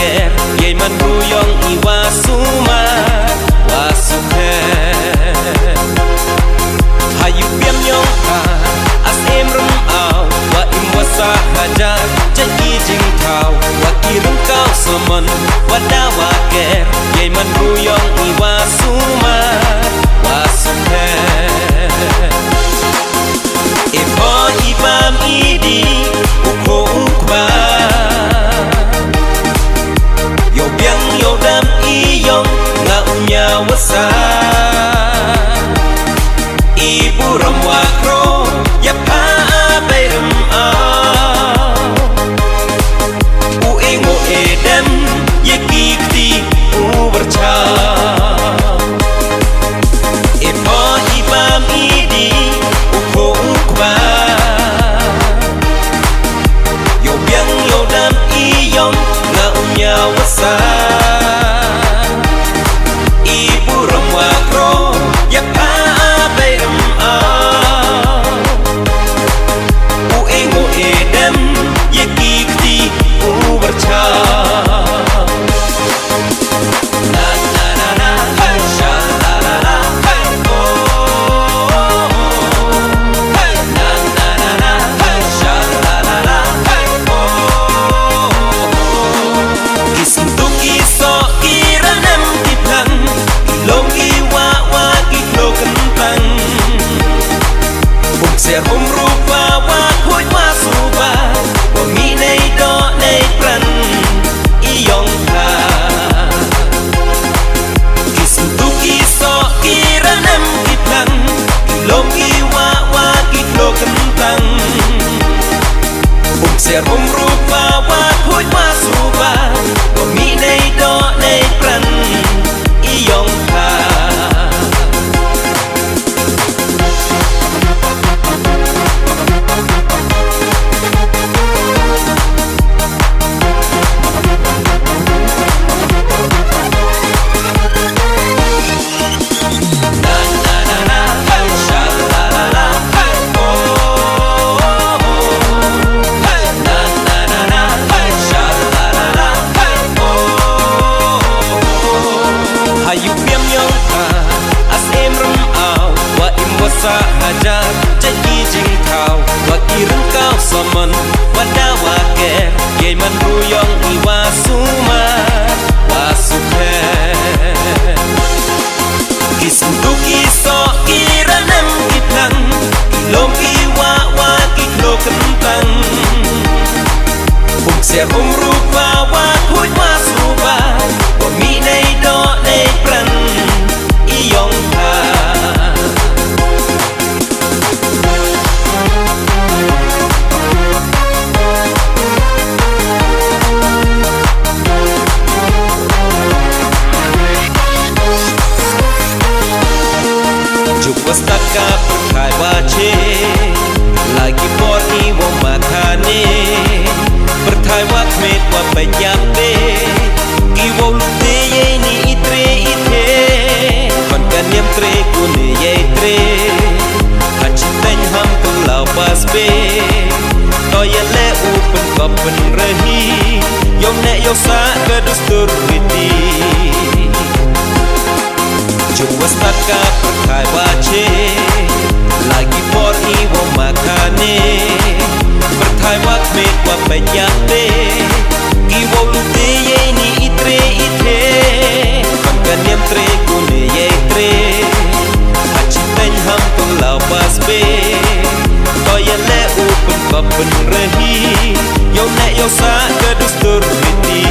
waker yai man ruyong iwa suma wasuke hayu piam nyong as em rum ao wa im wasa haja jadi jing thao wa kirum kau saman wada waker yai man ruyong iwa suma wasuke ipo ibam idi uko ukba yo biang yo dam iyong nga umya wasa ibu ramwakro ya pa bayram u ingo edem ye kikti u bercha ipo ibam idi uko ukba yo biang yo dam iyong nga umya wasa ibu ramwakro ya pa bayram u ingo edem ye kikti u bercha na na na na hey sha la la la hey oh hey na na na na hey sha la la la hey oh kisum tu kiso kiranem kiplang ilong iwa wa kiklo kentang buk ser rupa wa khuy wa suba wa mi nei do nei pran iyong ka kisum tu kiso kiranem kiplang ilong iwa wa kiklo kentang buk ser rupa wa khuy wa suba wa mi nei do nei pran iyong ka hayu piam nyong as em rum ao wa im wasa haja jadi jing thao wa kirum kau saman wada waker yai man ruyong iwa suma wasuke kisum tu kiso kiranem kiplang ilong iwa wa kiklo kentang buk ser rupa wa khuy wa suba wa mi nei do nei pran iyong ka juk wastaka perkai wache lagi por iwo makane pertai wak met wa penyape iwo lute ye ni itre ite kon kan yam tre kune ye tre hachiteng ham pulau pasbe to ye le upen kopen rehi yom ne yo sa kedustur riti jua staka perkai wache lagi por iwo makane pertai wak met wa penyape iwo lute ye ni itre ite kon kan yam tre kune ye tre hachiteng ham pulau pasbe to ye le upen kopen rehi yo ne yo sa kedustur riti